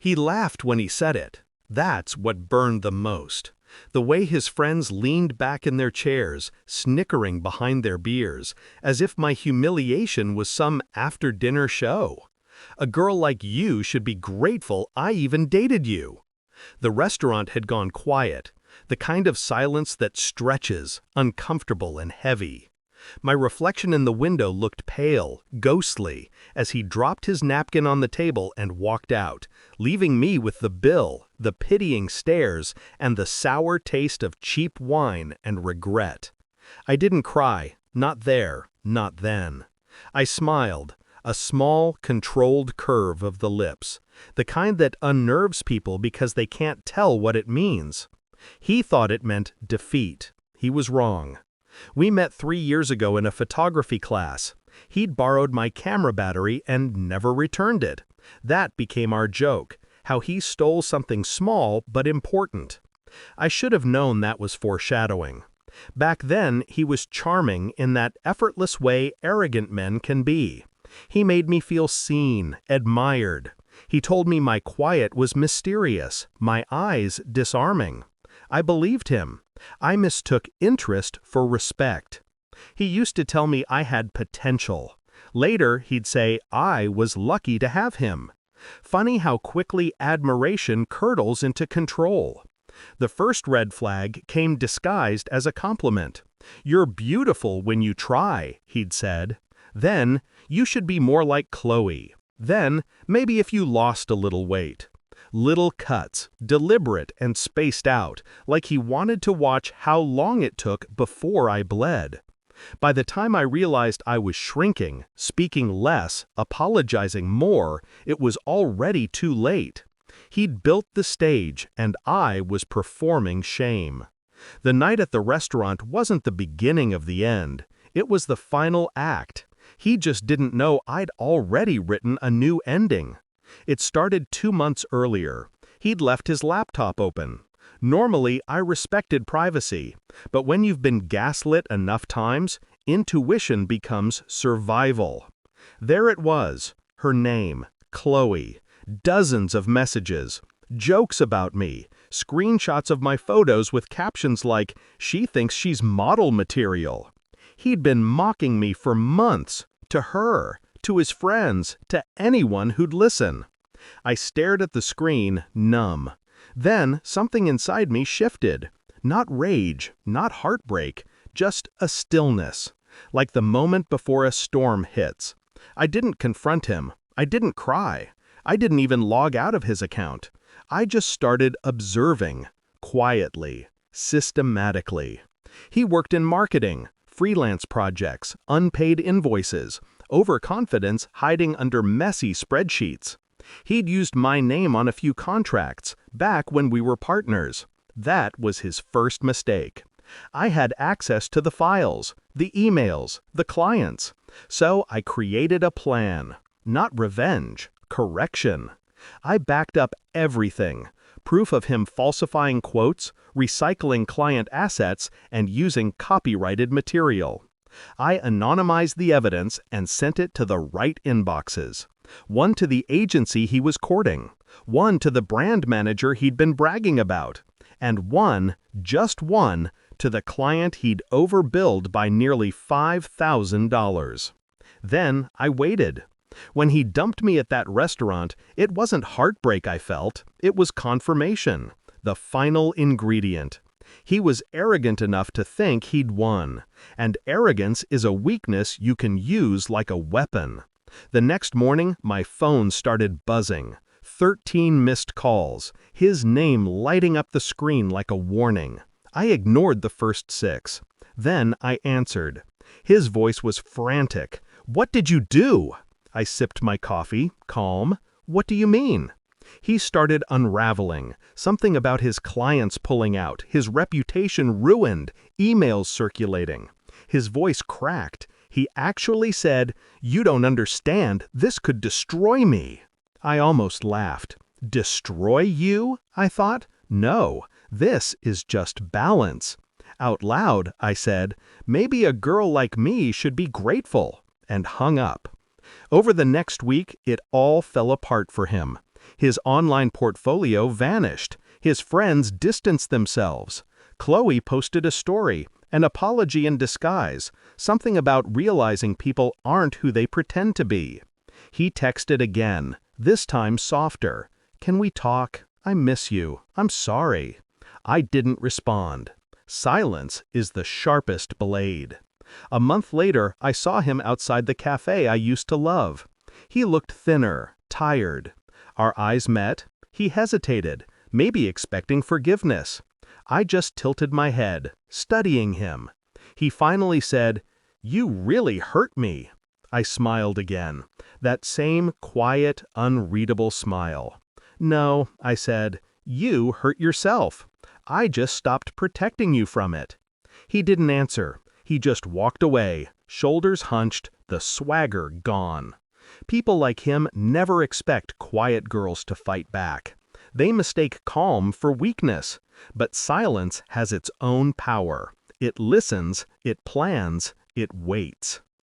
He laughed when he said it. That's what burned the most. The way his friends leaned back in their chairs, snickering behind their beers, as if my humiliation was some after-dinner show. A girl like you should be grateful I even dated you. The restaurant had gone quiet, the kind of silence that stretches, uncomfortable and heavy. My reflection in the window looked pale, ghostly, as he dropped his napkin on the table and walked out, leaving me with the bill, the pitying stares, and the sour taste of cheap wine and regret. I didn't cry, not there, not then. I smiled, a small, controlled curve of the lips, the kind that unnerves people because they can't tell what it means. He thought it meant defeat. He was wrong. We met 3 years ago in a photography class. He'd borrowed my camera battery and never returned it. That became our joke, how he stole something small but important. I should have known that was foreshadowing. Back then, he was charming in that effortless way arrogant men can be. He made me feel seen, admired. He told me my quiet was mysterious, my eyes disarming. I believed him. I mistook interest for respect. He used to tell me I had potential. Later, he'd say I was lucky to have him. Funny how quickly admiration curdles into control. The first red flag came disguised as a compliment. "You're beautiful when you try," he'd said. Then, "You should be more like Chloe." Then, "Maybe if you lost a little weight." Little cuts, deliberate and spaced out, like he wanted to watch how long it took before I bled. By the time I realized I was shrinking, speaking less, apologizing more, it was already too late. He'd built the stage, and I was performing shame. The night at the restaurant wasn't the beginning of the end. It was the final act. He just didn't know I'd already written a new ending. It started 2 months earlier. He'd left his laptop open. Normally, I respected privacy, but when you've been gaslit enough times, intuition becomes survival. There it was, her name, Chloe, dozens of messages, jokes about me, screenshots of my photos with captions like, "She thinks she's model material." He'd been mocking me for months, to her, to his friends, to anyone who'd listen. I stared at the screen, numb. Then something inside me shifted. Not rage, not heartbreak, just a stillness, like the moment before a storm hits. I didn't confront him. I didn't cry. I didn't even log out of his account. I just started observing, quietly, systematically. He worked in marketing, freelance projects, unpaid invoices, overconfidence hiding under messy spreadsheets. He'd used my name on a few contracts, back when we were partners. That was his first mistake. I had access to the files, the emails, the clients. So I created a plan. Not revenge, correction. I backed up everything. Proof of him falsifying quotes, recycling client assets, and using copyrighted material. I anonymized the evidence and sent it to the right inboxes. One to the agency he was courting, one to the brand manager he'd been bragging about, and one, just one, to the client he'd overbilled by nearly $5,000. Then I waited. When he dumped me at that restaurant, it wasn't heartbreak I felt, it was confirmation, the final ingredient. He was arrogant enough to think he'd won, and arrogance is a weakness you can use like a weapon. The next morning, my phone started buzzing. 13 missed calls, his name lighting up the screen like a warning. I ignored the first 6. Then I answered. His voice was frantic. "What did you do?" I sipped my coffee, calm. "What do you mean?" He started unraveling, something about his clients pulling out, his reputation ruined, emails circulating. His voice cracked. He actually said, "You don't understand, this could destroy me." I almost laughed. Destroy you? I thought. No, this is just balance. Out loud, I said, "Maybe a girl like me should be grateful," and hung up. Over the next week, it all fell apart for him. His online portfolio vanished. His friends distanced themselves. Chloe posted a story, an apology in disguise, something about realizing people aren't who they pretend to be. He texted again, this time softer. Can we talk? I miss you. I'm sorry. I didn't respond. Silence is the sharpest blade. A month later, I saw him outside the cafe I used to love. He looked thinner, tired. Our eyes met. He hesitated, maybe expecting forgiveness. I just tilted my head, studying him. He finally said, "You really hurt me." I smiled again, that same quiet, unreadable smile. "No," I said, "you hurt yourself. I just stopped protecting you from it." He didn't answer. He just walked away, shoulders hunched, the swagger gone. People like him never expect quiet girls to fight back. They mistake calm for weakness. But silence has its own power. It listens, it plans, it waits.